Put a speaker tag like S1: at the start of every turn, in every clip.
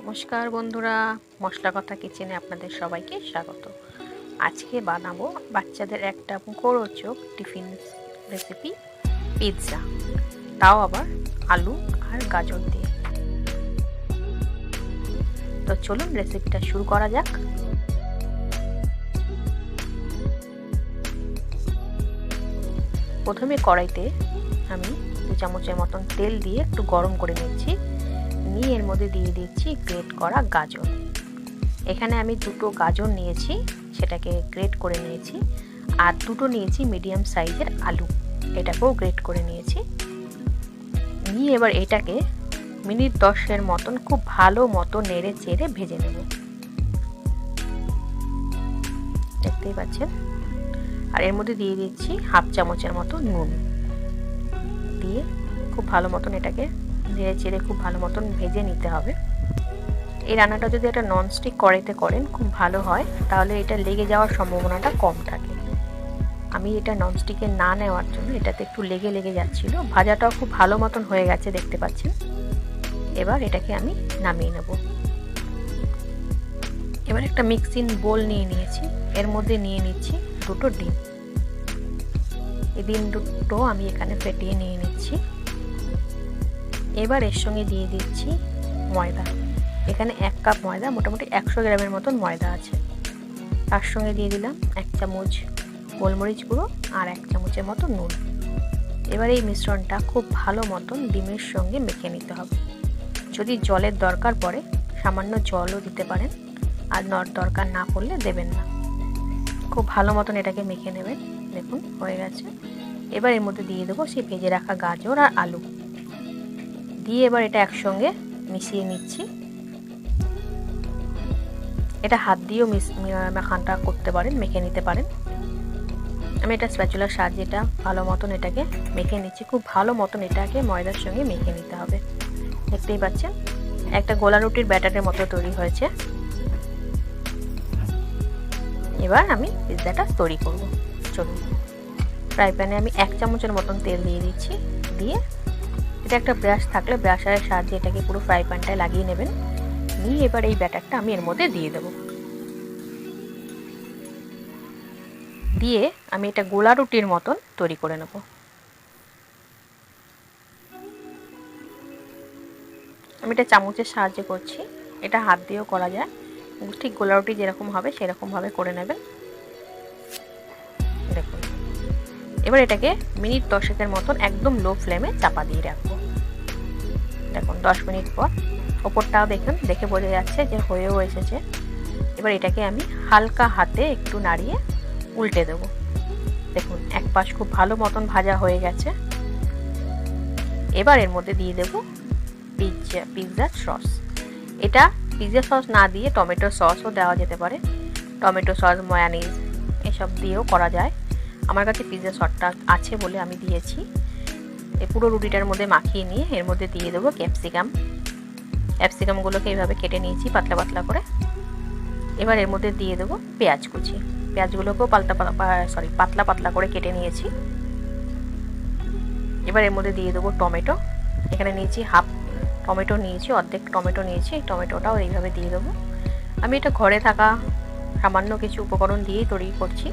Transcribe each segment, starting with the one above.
S1: নমস্কার বন্ধুরা, মশলা কথা কিচেনে আপনাদের সবাইকে স্বাগত। আজকে বানাবো বাচ্চাদের একটা মুখরোচক টিফিন রেসিপি, পিৎজা, তাও আবার আলু আর গাজর দিয়ে। তো চলুন রেসিপিটা শুরু করা যাক। প্রথমে কড়াইতে আমি 2 চামচের মতন তেল দিয়ে একটু গরম করে নিচ্ছি। নিয়ে এর মধ্যে দিয়ে দিচ্ছি গ্রেট করা গাজর। এখানে আমি 2টো গাজর নিয়েছি, সেটাকে গ্রেট করে নিয়েছি। আর 2টো নিয়েছি মিডিয়াম সাইজের আলু, এটাকেও গ্রেট করে নিয়েছি। নিয়ে এবার এটাকে মিনিট 10-এর মতন খুব ভালো মতো নেড়ে চেড়ে ভেজে নেব। দেখতেই পাচ্ছেন। আর এর মধ্যে দিয়ে দিচ্ছি 1/2 চামচের মতো নুন। দিয়ে খুব ভালো মতন এটাকে নেড়ে চেড়ে খুব ভালো মতন ভেজে নিতে হবে। এই রান্নাটা যদি একটা ননস্টিক কড়াইতে করেন খুব ভালো হয়, তাহলে এটা লেগে যাওয়ার সম্ভাবনাটা কম থাকে। আমি এটা ননস্টিকে না নেওয়ার জন্য এটাতে একটু লেগে লেগে যাচ্ছিল। ভাজাটাও খুব ভালো মতন হয়ে গেছে, দেখতে পাচ্ছেন। এবার এটাকে আমি নামিয়ে নেব। এবার একটা মিক্সিং বোল নিয়ে নিয়েছি, এর মধ্যে নিয়ে নিচ্ছি 2টো ডিম। এই ডিম দুটো আমি এখানে ফেটিয়ে নিয়ে নিচ্ছি। এবার এর সঙ্গে দিয়ে দিচ্ছি ময়দা। এখানে 1 কাপ ময়দা, মোটামুটি 100 গ্রামের মতন ময়দা আছে। তার সঙ্গে দিয়ে দিলাম 1 চামচ গোলমরিচ গুঁড়ো আর 1 চামচের মতো নুন। এবার এই মিশ্রণটা খুব ভালো মতন ডিমের সঙ্গে মেখে নিতে হবে। যদি জলের দরকার পড়ে সামান্য জলও দিতে পারেন, আর দরকার না পড়লে দেবেন না। খুব ভালো মতন এটাকে মেখে নেবেন। দেখুন হয়ে গেছে। এবার এর মধ্যে দিয়ে দেবো সেই ভেজে রাখা গাজর আর আলু। দিয়ে এবার এটা একসঙ্গে মিশিয়ে নিচ্ছি। এটা হাত দিয়েও মাখানটা করতে পারেন, মেখে নিতে পারেন। আমি এটা স্প্যাচুলার সাহায্যে এটা ভালো মতন এটাকে মেখে নিচ্ছি। খুব ভালো মতন এটাকে ময়দার সঙ্গে মেখে নিতে হবে। দেখতেই পাচ্ছেন একটা গোলা রুটির ব্যাটারের মতো তৈরি হয়েছে। এবার আমি পিৎজাটা তৈরি করব। চলুন, ফ্রাই প্যানে আমি 1 চামচের মতন তেল দিয়ে দিচ্ছি। দিয়ে এটা একটা ব্রাশ থাকলে ব্রাশারের সাহায্যে এটাকে পুরো ফ্রাই প্যানটায় লাগিয়ে নেবেন। নিয়ে এবার এই ব্যাটারটা আমি এর মধ্যে দিয়ে দেব। দিয়ে আমি এটা গোলা রুটির মতন তৈরি করে নেব। আমি এটা চামচের সাহায্যে করছি, এটা হাত দিয়েও করা যায়। ঠিক গোলা রুটি যেরকম হবে সেরকমভাবে করে নেবেন। দেখুন এবার এটাকে মিনিট 10-এর মতন একদম লো ফ্লেমে চাপা দিয়ে রাখবো। দেখুন 10 মিনিট পর ওপরটাও দেখে বোঝা যাচ্ছে যে হয়েও এসেছে। এবার এটাকে আমি হালকা হাতে একটু নাড়িয়ে উল্টে দেব। দেখুন এক পাশ খুব ভালো মতন ভাজা হয়ে গেছে। এবার এর মধ্যে দিয়ে দেব পিৎজা সস। এটা পিৎজা সস না দিয়ে টমেটো সসও দেওয়া যেতে পারে। টমেটো সস, মায়োনিজ এসব দিয়েও করা যায়। আমার কাছে পিৎজা সসটা আছে বলে আমি দিয়েছি। এই পুরো রুটিটার মধ্যে মাখিয়ে নিয়ে এর মধ্যে দিয়ে দেবো ক্যাপসিকামগুলোকে এইভাবে কেটে নিয়েছি পাতলা পাতলা করে। এবার এর মধ্যে দিয়ে দেবো পেঁয়াজ কুচি। পেঁয়াজগুলোকেও পাতলা পাতলা করে কেটে নিয়েছি। এবার এর মধ্যে দিয়ে দেবো টমেটো। এখানে নিয়েছি হাফ টমেটো নিয়েছি, অর্ধেক টমেটো নিয়েছি। এই টমেটোটাও এইভাবে দিয়ে দেবো। আমি এটা ঘরে থাকা সামান্য কিছু উপকরণ দিয়েই তৈরি করছি।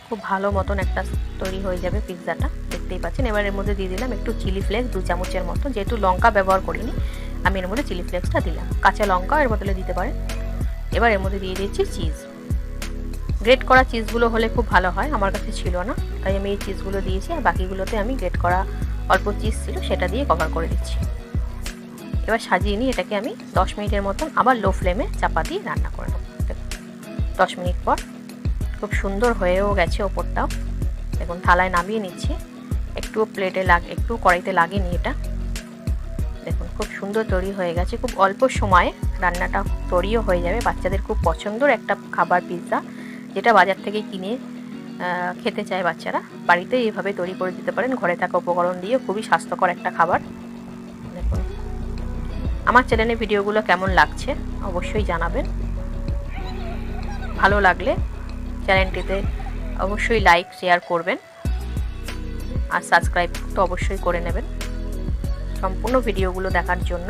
S1: খুব ভালো মতন একটা তৈরি হয়ে যাবে পিৎজাটা, দেখতেই পাচ্ছেন। এবার এর মধ্যে দিয়ে দিলাম একটু চিলি ফ্লেক্স 2 চামচের মতো। যেহেতু লঙ্কা ব্যবহার করিনি আমি এর মধ্যে চিলি ফ্লেক্সটা দিলাম। কাঁচা লঙ্কা এর বদলে দিতে পারেন। এবার এর মধ্যে দিয়ে দিচ্ছি চিজ। গ্রেট করা চিজগুলো হলে খুব ভালো হয়, আমার কাছে ছিল না তাই আমি এই চিজগুলো দিয়েছি। আর বাকিগুলোতে আমি গ্রেট করা অল্প চিজ ছিল সেটা দিয়ে কভার করে দিচ্ছি। এবার সাজিয়ে নিয়ে এটাকে আমি 10 মিনিটের মতন আবার লো ফ্লেমে চাপা দিয়ে রান্না করে নেব। 10 মিনিট পর খুব সুন্দর হয়েও গেছে ওপরটাও। দেখুন থালায় নামিয়ে নিচ্ছি। একটু কড়াইতে লাগিয়ে এটা। দেখুন খুব সুন্দর তৈরি হয়ে গেছে। খুব অল্প সময়ে রান্নাটা তৈরিও হয়ে যাবে। বাচ্চাদের খুব পছন্দের একটা খাবার পিৎজা, যেটা বাজার থেকে কিনে খেতে চায় বাচ্চারা। বাড়িতে এইভাবে তৈরি করে দিতে পারেন ঘরে থাকা উপকরণ দিয়ে। খুবই স্বাস্থ্যকর একটা খাবার। দেখুন আমার চ্যানেলে ভিডিওগুলো কেমন লাগছে অবশ্যই জানাবেন। ভালো লাগলে চ্যানেলটিতে অবশ্যই লাইক শেয়ার করবেন, আর সাবস্ক্রাইব তো অবশ্যই করে নেবেন সম্পূর্ণ ভিডিওগুলো দেখার জন্য।